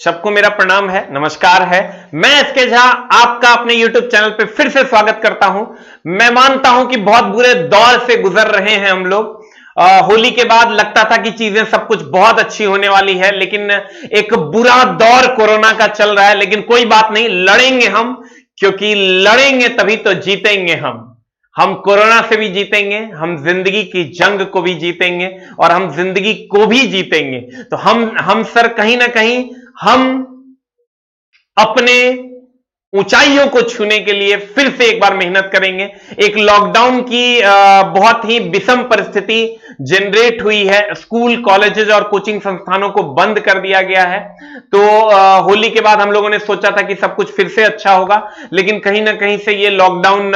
सबको मेरा प्रणाम है, नमस्कार है। मैं एसके झा आपका अपने YouTube चैनल पे फिर से स्वागत करता हूं। मैं मानता हूं कि बहुत बुरे दौर से गुजर रहे हैं हम लोग। होली के बाद लगता था कि चीजें सब कुछ बहुत अच्छी होने वाली है, लेकिन एक बुरा दौर कोरोना का चल रहा है। लेकिन कोई बात नहीं, लड़ेंगे हम, क्योंकि लड़ेंगे तभी तो जीतेंगे हम कोरोना से भी जीतेंगे, हम जिंदगी की जंग को भी जीतेंगे और हम जिंदगी को भी जीतेंगे। तो हम सर कहीं ना कहीं हम अपने ऊंचाइयों को छूने के लिए फिर से एक बार मेहनत करेंगे। एक लॉकडाउन की बहुत ही विषम परिस्थिति जनरेट हुई है। स्कूल, कॉलेजेस और कोचिंग संस्थानों को बंद कर दिया गया है। तो होली के बाद हम लोगों ने सोचा था कि सब कुछ फिर से अच्छा होगा, लेकिन कहीं ना कहीं से ये लॉकडाउन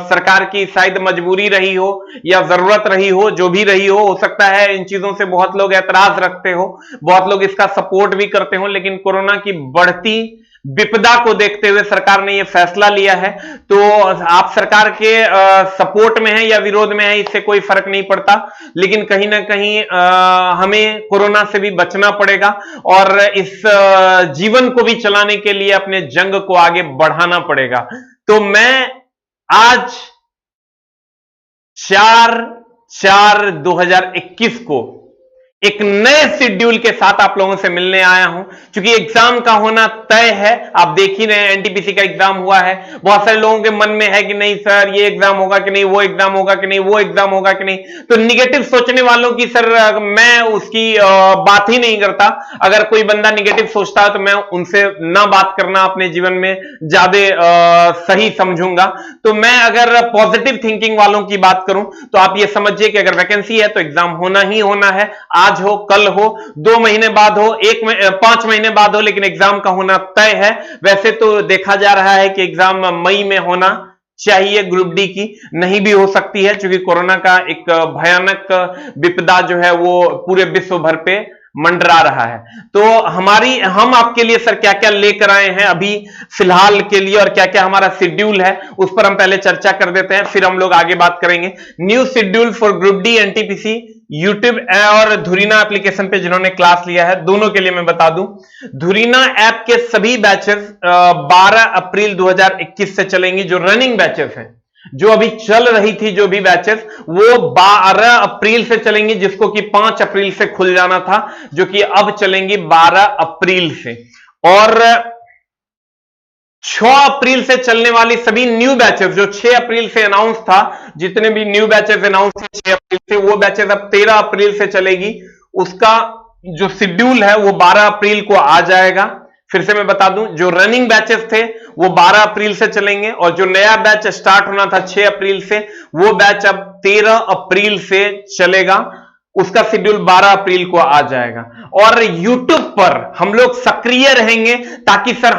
सरकार की शायद मजबूरी रही हो या जरूरत रही हो, जो भी रही हो सकता है इन चीजों से बहुत लोग ऐतराज रखते हो, बहुत लोग इसका सपोर्ट भी करते हो, लेकिन कोरोना की बढ़ती विपदा को देखते हुए सरकार ने यह फैसला लिया है। तो आप सरकार के सपोर्ट में है या विरोध में है, इससे कोई फर्क नहीं पड़ता, लेकिन कहीं ना कहीं हमें कोरोना से भी बचना पड़ेगा और इस जीवन को भी चलाने के लिए अपने जंग को आगे बढ़ाना पड़ेगा। तो मैं आज 4/4/2021 को एक नए शेड्यूल के साथ आप लोगों से मिलने आया हूं, क्योंकि एग्जाम का होना तय है। आप देख ही रहे हैं, एनटीपीसी का एग्जाम हुआ है। बहुत सारे लोगों के मन में है कि नहीं सर ये एग्जाम होगा कि नहीं, वो एग्जाम होगा कि नहीं, वो एग्जाम होगा कि नहीं। तो निगेटिव सोचने वालों की सर मैं उसकी बात ही नहीं करता। अगर कोई बंदा निगेटिव सोचता है तो मैं उनसे ना बात करना अपने जीवन में ज्यादा सही समझूंगा। तो मैं अगर पॉजिटिव थिंकिंग वालों की बात करूं तो आप ये समझिए कि अगर वैकेंसी है तो एग्जाम होना ही होना है। आज हो, कल हो, 2 महीने बाद हो, 5 महीने बाद हो, लेकिन एग्जाम का होना तय है। वैसे तो देखा जा रहा है कि एग्जाम मई में होना चाहिए, ग्रुप डी की नहीं भी हो सकती है, क्योंकि कोरोना का एक भयानक विपदा जो है वो पूरे विश्व भर पे मंडरा रहा है। तो हम आपके लिए सर क्या क्या लेकर आए हैं अभी फिलहाल के लिए और क्या क्या हमारा शेड्यूल है, उस पर हम पहले चर्चा कर देते हैं, फिर हम लोग आगे बात करेंगे। New schedule for group D NTPC YouTube और धुरीना एप्लीकेशन पे जिन्होंने क्लास लिया है, दोनों के लिए मैं बता दूं, धुरीना ऐप के सभी बैचेस 12 अप्रैल 2021 से चलेंगी। जो रनिंग बैचेस हैं, जो अभी चल रही थी जो भी बैचेस, वो 12 अप्रैल से चलेंगी, जिसको कि 5 अप्रैल से खुल जाना था, जो कि अब चलेंगी 12 अप्रैल से। और 6 अप्रैल से चलने वाली सभी न्यू बैचेस, जो 6 अप्रैल से अनाउंस था, जितने भी न्यू बैचेस अनाउंस थे 6 अप्रैल से, वो बैचेस अब 13 अप्रैल से चलेगी। उसका जो शेड्यूल है वो 12 अप्रैल को आ जाएगा। फिर से मैं बता दूं, जो रनिंग बैचेस थे वो 12 अप्रैल से चलेंगे, और जो नया बैच स्टार्ट होना था 6 अप्रैल से, वो बैच अब 13 अप्रैल से चलेगा। उसका शेड्यूल 12 अप्रैल को आ जाएगा। और YouTube पर हम लोग सक्रिय रहेंगे, ताकि सर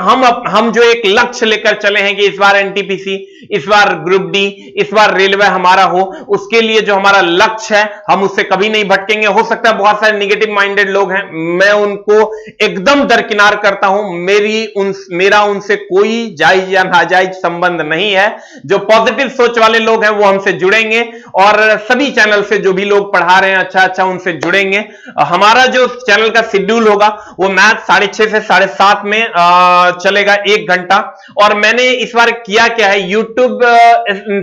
हम जो एक लक्ष्य लेकर चले हैं कि इस बार एनटीपीसी, इस बार ग्रुप डी, इस बार रेलवे हमारा हो, उसके लिए जो हमारा लक्ष्य है हम उससे कभी नहीं भटकेंगे। हो सकता है बहुत सारे निगेटिव माइंडेड लोग हैं, मैं उनको एकदम दरकिनार करता हूं। मेरा उनसे कोई जायज या नाजायज संबंध नहीं है। जो पॉजिटिव सोच वाले लोग हैं वो हमसे जुड़ेंगे, और सभी चैनल से जो भी लोग पढ़ा रहे हैं अच्छा उनसे जुड़ेंगे। हमारा जो चैनल का शेड्यूल होगा वो मैथ 6:30 से 7:30 में चलेगा, 1 घंटा। और मैंने इस बार किया क्या है, YouTube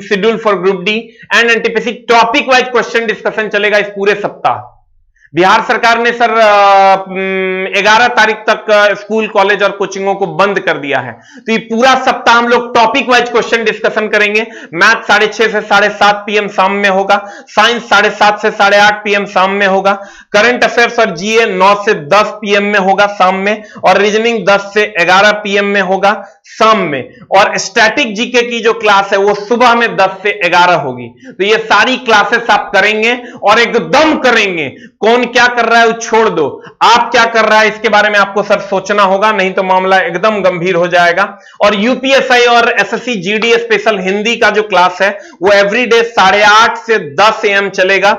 schedule for group D and NTPC topic wise question discussion चलेगा इस पूरे सप्ताह। बिहार सरकार ने सर 11 तारीख तक स्कूल, कॉलेज और कोचिंगों को बंद कर दिया है। तो ये पूरा सप्ताह हम लोग टॉपिक वाइज क्वेश्चन डिस्कशन करेंगे। मैथ 6:30 से 7:30 PM शाम में होगा, साइंस 7:30 से 8:30 PM शाम में होगा, करंट अफेयर्स और जीए 9 से 10 PM में होगा शाम में, और रीजनिंग 10 से 11 PM में होगा शाम में। और स्टैटिक जीके की जो क्लास है वो सुबह में 10 से 11 होगी। तो ये सारी क्लासेस आप करेंगे और एकदम करेंगे। कौन क्या कर रहा है वो छोड़ दो, आप क्या कर रहा है इसके बारे में आपको सर सोचना होगा, नहीं तो मामला एकदम गंभीर हो जाएगा। और यूपीएसआई और एसएससी जीडी स्पेशल हिंदी का जो क्लास है वो एवरीडे 8:30 से 10 AM चलेगा।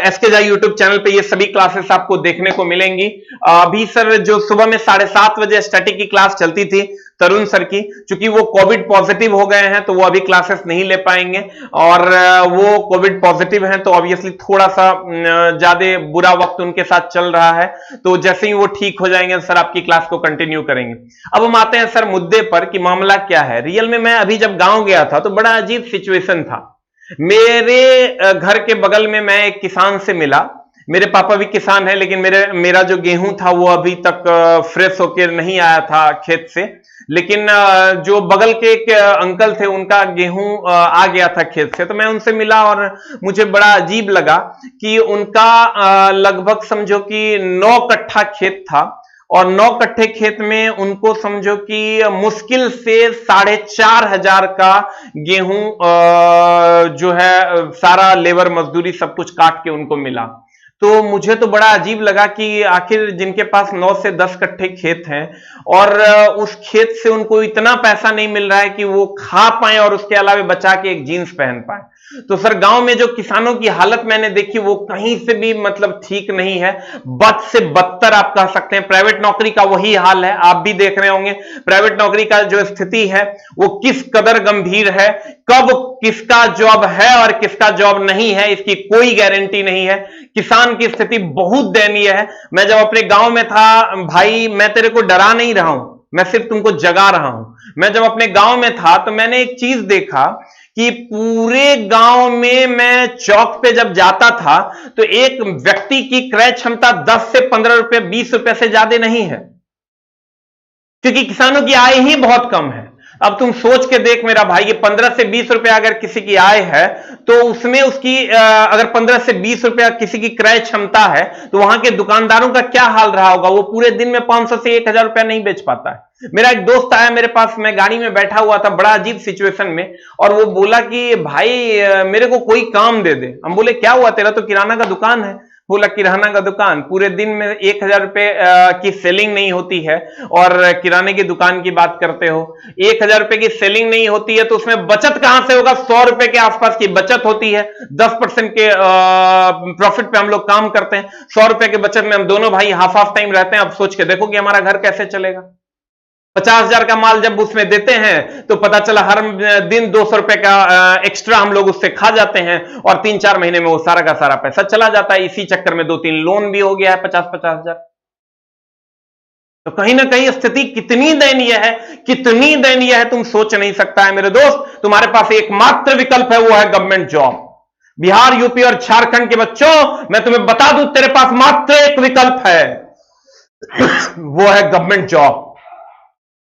एसके झा यूट्यूब चैनल पे ये सभी क्लासेस आपको देखने को मिलेंगी। अभी सर जो सुबह में 7:30 बजे स्टैटिक की क्लास चलती थी, तरुण सर की, क्योंकि वो कोविड पॉजिटिव हो गए हैं तो वो अभी क्लासेस नहीं ले पाएंगे, और वो कोविड पॉजिटिव हैं तो ऑब्वियसली थोड़ा सा ज्यादा बुरा वक्त उनके साथ चल रहा है। तो जैसे ही वो ठीक हो जाएंगे सर आपकी क्लास को कंटिन्यू करेंगे। अब हम आते हैं सर मुद्दे पर कि मामला क्या है। रियल में मैं अभी जब गांव गया था तो बड़ा अजीब सिचुएशन था। मेरे घर के बगल में मैं एक किसान से मिला। मेरे पापा भी किसान है, लेकिन मेरा जो गेहूं था वो अभी तक फ्रेश होकर नहीं आया था खेत से, लेकिन जो बगल के एक अंकल थे उनका गेहूं आ गया था खेत से। तो मैं उनसे मिला और मुझे बड़ा अजीब लगा कि उनका लगभग समझो कि 9 कट्ठा खेत था, और 9 कट्ठे खेत में उनको समझो कि मुश्किल से 4,500 का गेहूं जो है सारा लेबर मजदूरी सब कुछ काट के उनको मिला। तो मुझे तो बड़ा अजीब लगा कि आखिर जिनके पास 9 से 10 कट्ठे खेत हैं और उस खेत से उनको इतना पैसा नहीं मिल रहा है कि वो खा पाए और उसके अलावा बचा के एक जीन्स पहन पाए। तो सर गांव में जो किसानों की हालत मैंने देखी वो कहीं से भी मतलब ठीक नहीं है, बद से बदतर आप कह सकते हैं। प्राइवेट नौकरी का वही हाल है, आप भी देख रहे होंगे प्राइवेट नौकरी का जो स्थिति है वो किस कदर गंभीर है। कब किसका जॉब है और किसका जॉब नहीं है इसकी कोई गारंटी नहीं है। किसान की स्थिति बहुत दयनीय है। मैं जब अपने गांव में था भाई, मैं तेरे को डरा नहीं रहा हूं, मैं सिर्फ तुमको जगा रहा हूं। मैं जब अपने गांव में था तो मैंने एक चीज देखा कि पूरे गांव में मैं चौक पे जब जाता था तो एक व्यक्ति की क्रय क्षमता 10 से 15 रुपए 20 रुपए से ज्यादा नहीं है, क्योंकि किसानों की आय ही बहुत कम है। अब तुम सोच के देख मेरा भाई, ये 15 से 20 रुपया अगर किसी की आय है तो उसमें उसकी अगर 15 से 20 रुपया किसी की क्रय क्षमता है तो वहां के दुकानदारों का क्या हाल रहा होगा। वो पूरे दिन में 500 से 1000 रुपया नहीं बेच पाता है। मेरा एक दोस्त आया मेरे पास, मैं गाड़ी में बैठा हुआ था बड़ा अजीब सिचुएशन में, और वो बोला कि भाई मेरे को कोई काम दे दे। हम बोले क्या हुआ, तेरा तो किराना का दुकान है। बोला किराना का दुकान, पूरे दिन में 1000 रुपए की सेलिंग नहीं होती है और किराने की दुकान की बात करते हो। 1000 रुपए की सेलिंग नहीं होती है तो उसमें बचत कहां से होगा। 100 रुपए के आसपास की बचत होती है, 10% के प्रॉफिट पे हम लोग काम करते हैं। 100 रुपए के बचत में हम दोनों भाई हाफ हाफ टाइम रहते हैं। अब सोच के देखो कि हमारा घर कैसे चलेगा। 50,000 का माल जब उसमें देते हैं तो पता चला हर दिन 200 रुपए का एक्स्ट्रा हम लोग उससे खा जाते हैं, और 3-4 महीने में वो सारा का सारा पैसा चला जाता है। इसी चक्कर में 2-3 लोन भी हो गया है 50,000। तो कहीं ना कहीं स्थिति कितनी दयनीय है, कितनी दयनीय है तुम सोच नहीं सकता है मेरे दोस्त। तुम्हारे पास एकमात्र विकल्प है, वो है गवर्नमेंट जॉब। बिहार, यूपी और झारखंड के बच्चों, मैं तुम्हें बता दूं तेरे पास मात्र एक विकल्प है, वो है गवर्नमेंट जॉब।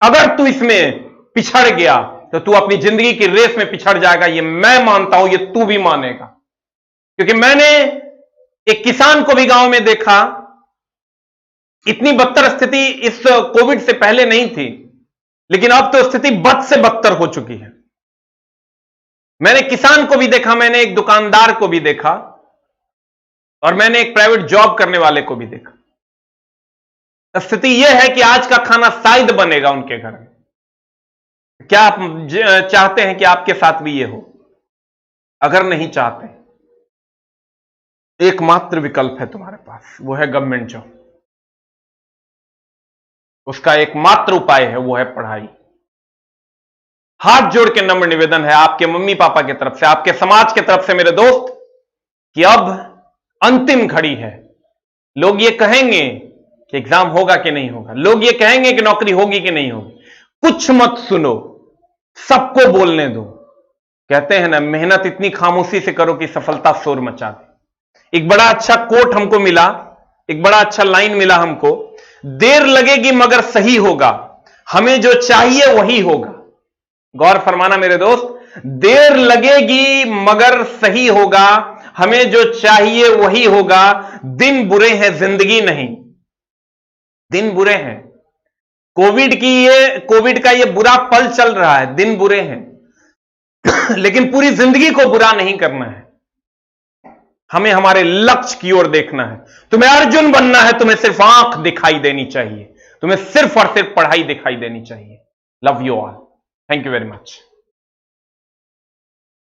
अगर तू इसमें पिछड़ गया तो तू अपनी जिंदगी की रेस में पिछड़ जाएगा, ये मैं मानता हूं, ये तू भी मानेगा। क्योंकि मैंने एक किसान को भी गांव में देखा। इतनी बदतर स्थिति इस कोविड से पहले नहीं थी, लेकिन अब तो स्थिति बद से बदतर हो चुकी है। मैंने किसान को भी देखा, मैंने एक दुकानदार को भी देखा, और मैंने एक प्राइवेट जॉब करने वाले को भी देखा। स्थिति यह है कि आज का खाना शायद बनेगा उनके घर में। क्या आप चाहते हैं कि आपके साथ भी यह हो? अगर नहीं चाहते, एकमात्र विकल्प है तुम्हारे पास, वो है गवर्नमेंट जॉब। उसका एकमात्र उपाय है, वो है पढ़ाई। हाथ जोड़ के नम्र निवेदन है आपके मम्मी पापा की तरफ से, आपके समाज की तरफ से मेरे दोस्त, कि अब अंतिम घड़ी है। लोग ये कहेंगे कि एग्जाम होगा कि नहीं होगा, लोग ये कहेंगे कि नौकरी होगी कि नहीं होगी, कुछ मत सुनो, सबको बोलने दो। कहते हैं ना, मेहनत इतनी खामोशी से करो कि सफलता शोर मचा दे। एक बड़ा अच्छा कोट हमको मिला, एक बड़ा अच्छा लाइन मिला हमको, देर लगेगी मगर सही होगा, हमें जो चाहिए वही होगा। गौर फरमाना मेरे दोस्त, देर लगेगी मगर सही होगा, हमें जो चाहिए वही होगा। दिन बुरे हैं, जिंदगी नहीं। दिन बुरे हैं, कोविड का ये बुरा पल चल रहा है, दिन बुरे हैं लेकिन पूरी जिंदगी को बुरा नहीं करना है। हमें हमारे लक्ष्य की ओर देखना है। तुम्हें अर्जुन बनना है, तुम्हें सिर्फ आंख दिखाई देनी चाहिए, तुम्हें सिर्फ और सिर्फ पढ़ाई दिखाई देनी चाहिए। Love you all, thank you very much.